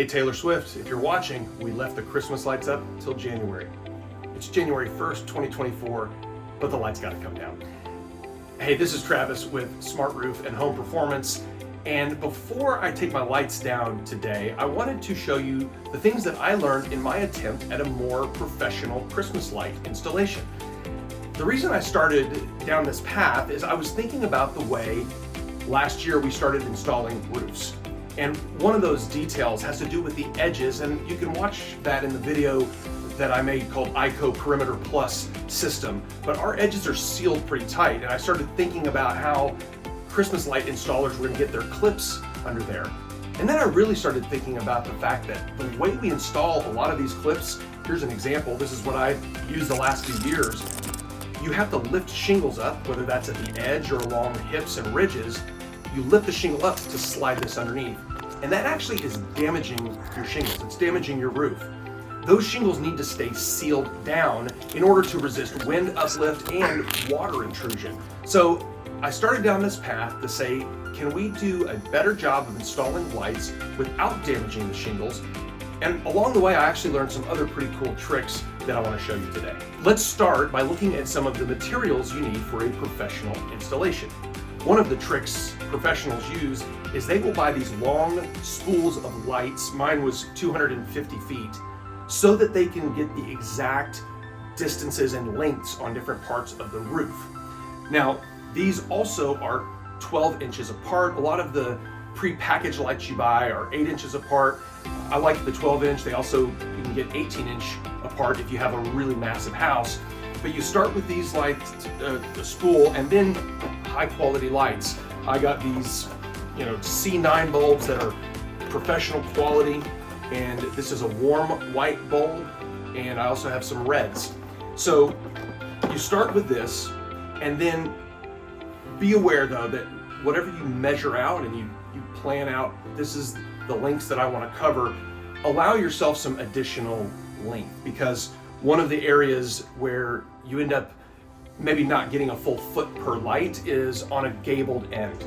Hey Taylor Swift, if you're watching, we left the Christmas lights up till January. It's January 1st, 2024, but the lights gotta come down. Hey, this is Travis with Smart Roof and Home Performance. And before I take my lights down today, I wanted to show you the things that I learned in my attempt at a more professional Christmas light installation. The reason I started down this path is I was thinking about the way last year we started installing roofs. And one of those details has to do with the edges, and you can watch that in the video that I made called ICO Perimeter Plus system. But our edges are sealed pretty tight, and I started thinking about how Christmas light installers were gonna get their clips under there. And then I really started thinking about the fact that the way we install a lot of these clips, here's an example, this is what I've used the last few years. You have to lift shingles up, whether that's at the edge or along hips and ridges. You lift the shingle up to slide this underneath. And that actually is damaging your shingles. It's damaging your roof. Those shingles need to stay sealed down in order to resist wind uplift and water intrusion. So I started down this path to say, can we do a better job of installing lights without damaging the shingles? And along the way, I actually learned some other pretty cool tricks that I want to show you today. Let's start by looking at some of the materials you need for a professional installation. One of the tricks professionals use is they will buy these long spools of lights, mine was 250 feet, so that they can get the exact distances and lengths on different parts of the roof. Now, these also are 12 inches apart. A lot of the pre-packaged lights you buy are 8 inches apart. I like the 12 inch. They also, you can get 18 inch apart if you have a really massive house. But you start with these lights, the spool, and then high quality lights. I got these, C9 bulbs that are professional quality, and this is a warm white bulb, and I also have some reds. So you start with this, and then be aware though that whatever you measure out and you plan out, this is the lengths that I want to cover, allow yourself some additional length, because one of the areas where you end up maybe not getting a full foot per light is on a gabled end.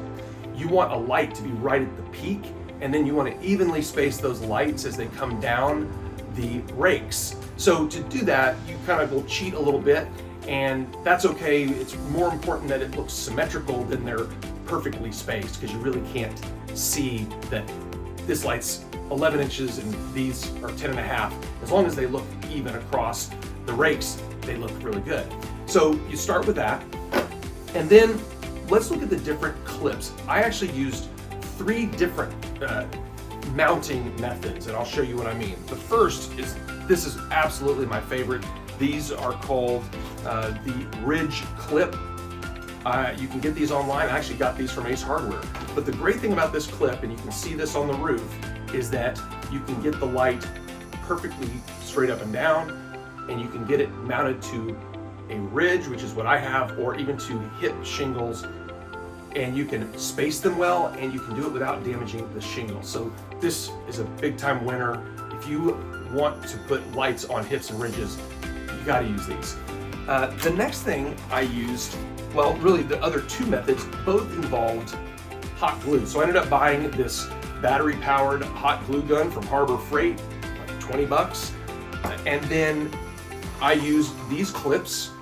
You want a light to be right at the peak, and then you want to evenly space those lights as they come down the rakes. So to do that, you kind of will cheat a little bit, and that's okay. It's more important that it looks symmetrical than they're perfectly spaced, because you really can't see that this light's 11 inches and these are 10 and a half. As long as they look even across the rakes, they look really good. So you start with that, and then let's look at the different clips. I actually used 3 different mounting methods, and I'll show you what I mean. The first is, this is absolutely my favorite. These are called the Ridge Clip. You can get these online. I actually got these from Ace Hardware. But the great thing about this clip, and you can see this on the roof, is that you can get the light perfectly straight up and down, and you can get it mounted to a ridge, which is what I have, or even to hip shingles, and you can space them well, and you can do it without damaging the shingles. So this is a big time winner. If you want to put lights on hips and ridges, you gotta use these. The next thing I used, well, really the other 2 methods, both involved hot glue. So I ended up buying this battery powered hot glue gun from Harbor Freight, like 20 bucks. And then I used these clips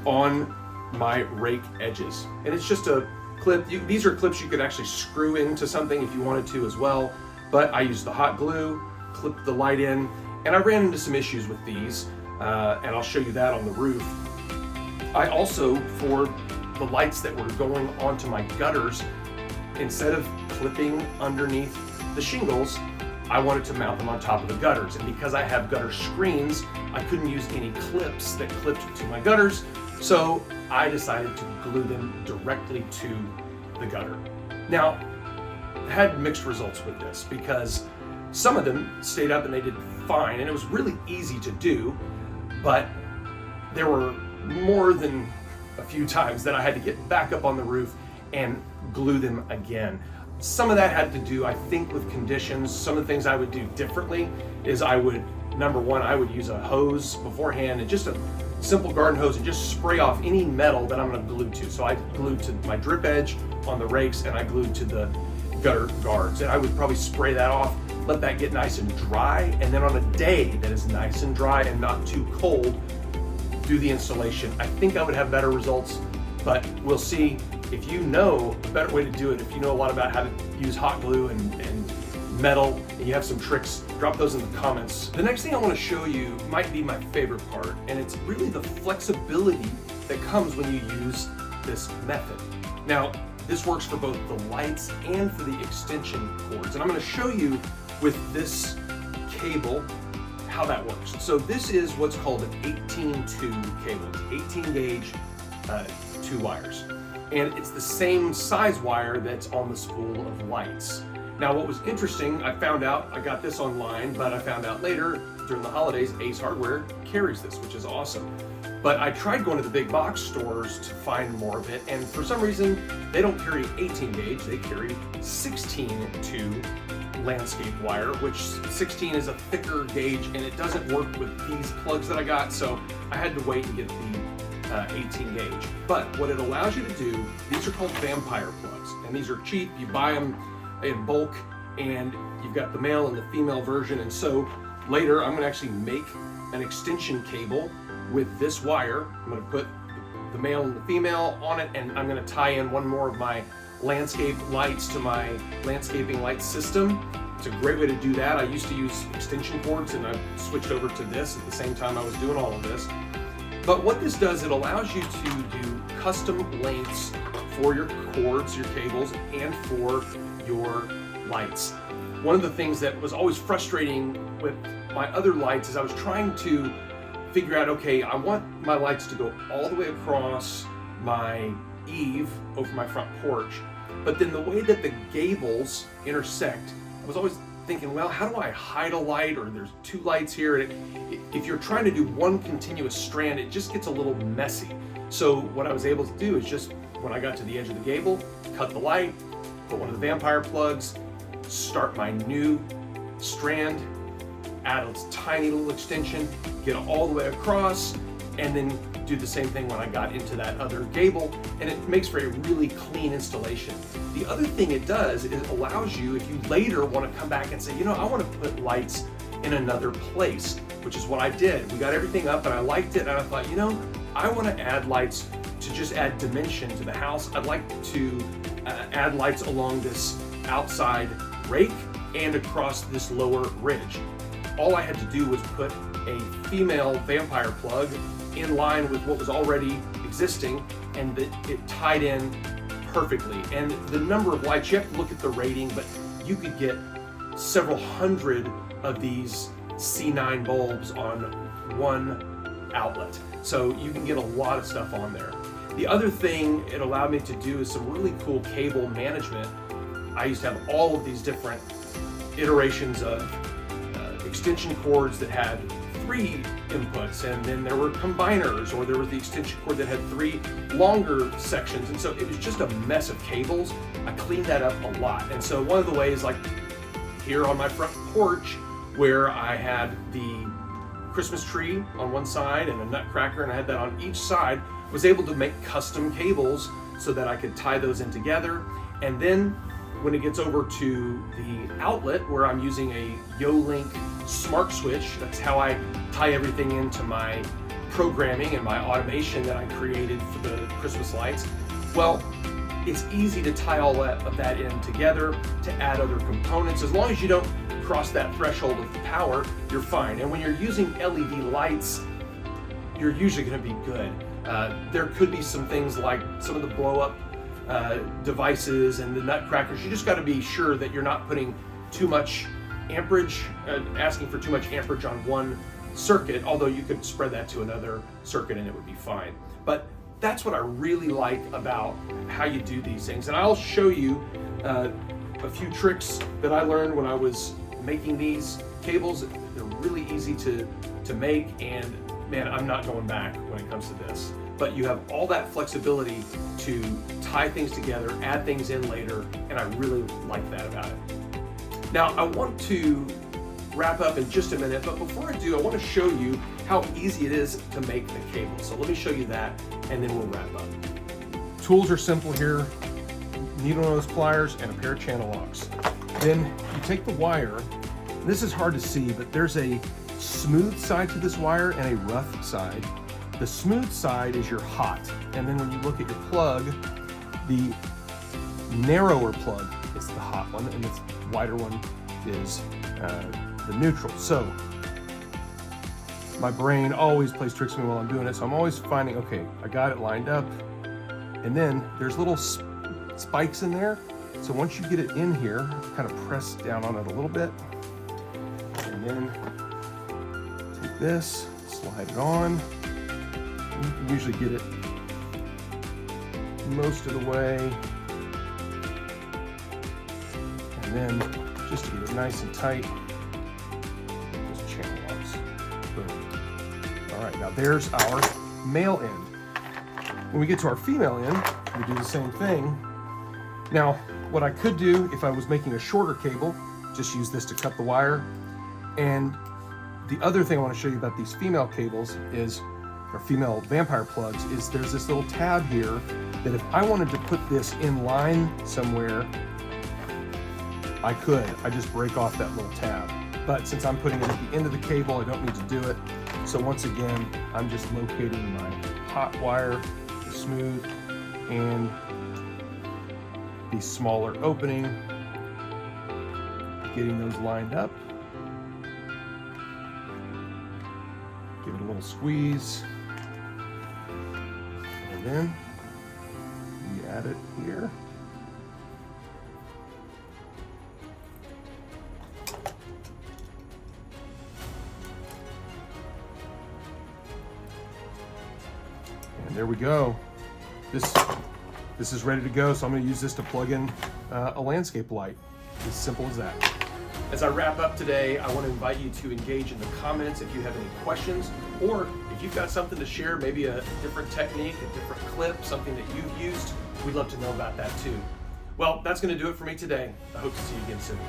on my rake edges. And it's just a clip. These are clips you could actually screw into something if you wanted to as well. But I used the hot glue, clipped the light in, and I ran into some issues with these. And I'll show you that on the roof. I also, for the lights that were going onto my gutters, instead of clipping underneath the shingles, I wanted to mount them on top of the gutters. And because I have gutter screens, I couldn't use any clips that clipped to my gutters. So I decided to glue them directly to the gutter. Now, I had mixed results with this, because some of them stayed up and they did fine, and it was really easy to do, but there were more than a few times that I had to get back up on the roof and glue them again. Some of that had to do, I think, with conditions. Some of the things I would do differently is I would, number one, I would use a hose beforehand, and just a simple garden hose, and just spray off any metal that I'm gonna glue to. So I glued to my drip edge on the rakes, and I glued to the gutter guards. And I would probably spray that off, let that get nice and dry, and then on a day that is nice and dry and not too cold, do the installation. I think I would have better results, but we'll see. If you know a better way to do it, if you know a lot about how to use hot glue and metal, and you have some tricks, drop those in the comments. The next thing I want to show you might be my favorite part, and it's really the flexibility that comes when you use this method. Now, this works for both the lights and for the extension cords, and I'm going to show you with this cable how that works. So this is what's called an 18-2 cable. It's 18 gauge, 2 wires. And it's the same size wire that's on the spool of lights. Now what was interesting, I found out, I got this online, but I found out later during the holidays, Ace Hardware carries this, which is awesome. But I tried going to the big box stores to find more of it, and for some reason, they don't carry 18 gauge, they carry 16-2 landscape wire, which 16 is a thicker gauge, and it doesn't work with these plugs that I got, so I had to wait and get the 18 gauge. But what it allows you to do, these are called vampire plugs, and these are cheap. You buy them in bulk, and you've got the male and the female version. And so later I'm going to actually make an extension cable with this wire. I'm going to put the male and the female on it, and I'm going to tie in one more of my landscape lights to my landscaping light system. It's a great way to do that. I used to use extension cords, and I switched over to this at the same time I was doing all of this. But what this does, it allows you to do custom lengths for your cords, your cables, and for your lights. One of the things that was always frustrating with my other lights is I was trying to figure out, okay, I want my lights to go all the way across my eave over my front porch, but then the way that the gables intersect, I was always thinking, well, how do I hide a light, or there's 2 lights here? And if you're trying to do one continuous strand, it just gets a little messy. So what I was able to do is just, when I got to the edge of the gable, cut the light, put one of the vampire plugs, start my new strand, add a tiny little extension, get it all the way across, and then do the same thing when I got into that other gable, and it makes for a really clean installation. The other thing it does is it allows you, if you later want to come back and say, you know, I want to put lights in another place, which is what I did. We got everything up and I liked it, and I thought, you know, I want to add lights to just add dimension to the house. I'd like to add lights along this outside rake and across this lower ridge. All I had to do was put a female vampire plug in line with what was already existing, and it tied in perfectly. And the number of lights, you have to look at the rating, but you could get several hundred of these C9 bulbs on one outlet. So you can get a lot of stuff on there. The other thing it allowed me to do is some really cool cable management. I used to have all of these different iterations of extension cords that had 3 inputs, and then there were combiners, or there was the extension cord that had 3 longer sections, and so it was just a mess of cables. I cleaned that up a lot. And so one of the ways, like here on my front porch, where I had the Christmas tree on one side and a nutcracker, and I had that on each side, was able to make custom cables so that I could tie those in together. And then when it gets over to the outlet, where I'm using a Yolink smart switch, that's how I tie everything into my programming and my automation that I created for the Christmas lights. Well, it's easy to tie all of that in together, to add other components. As long as you don't cross that threshold of power, you're fine. And when you're using LED lights, you're usually going to be good. There could be some things like some of the blow-up devices and the nutcrackers. You just got to be sure that you're not putting too much amperage, asking for too much amperage on one circuit, although you could spread that to another circuit and it would be fine. But that's what I really like about how you do these things. And I'll show you a few tricks that I learned when I was making these cables. They're really easy to make, and man, I'm not going back when it comes to this. But you have all that flexibility to tie things together, add things in later, and I really like that about it. Now, I want to wrap up in just a minute, but before I do, I want to show you how easy it is to make the cable. So let me show you that, and then we'll wrap up. Tools are simple here. needle nose pliers, and a pair of channel locks. Then you take the wire. This is hard to see, but there's a smooth side to this wire and a rough side. The smooth side is your hot, and then when you look at your plug, the narrower plug is the hot one, and the wider one is the neutral. So my brain always plays tricks on me while I'm doing it, so I'm always finding, okay, I got it lined up, and then there's little spikes in there. So once you get it in here, kind of press down on it a little bit, and then take this, slide it on. You can usually get it most of the way, and then just to get it nice and tight, just channel locks. Boom. All right, now there's our male end. When we get to our female end, we do the same thing. Now, what I could do if I was making a shorter cable, just use this to cut the wire. And the other thing I want to show you about these female cables is, or female vampire plugs, is there's this little tab here that if I wanted to put this in line somewhere, I could. I just break off that little tab. But since I'm putting it at the end of the cable, I don't need to do it. So once again, I'm just locating my hot wire, the smooth, and the smaller opening, getting those lined up. Give it a little squeeze. And then we add it here. And there we go. This is ready to go, so I'm going to use this to plug in a landscape light. As simple as that. As I wrap up today, I want to invite you to engage in the comments if you have any questions, or if you've got something to share, maybe a different technique, a different clip, something that you've used, we'd love to know about that too. Well, that's going to do it for me today. I hope to see you again soon.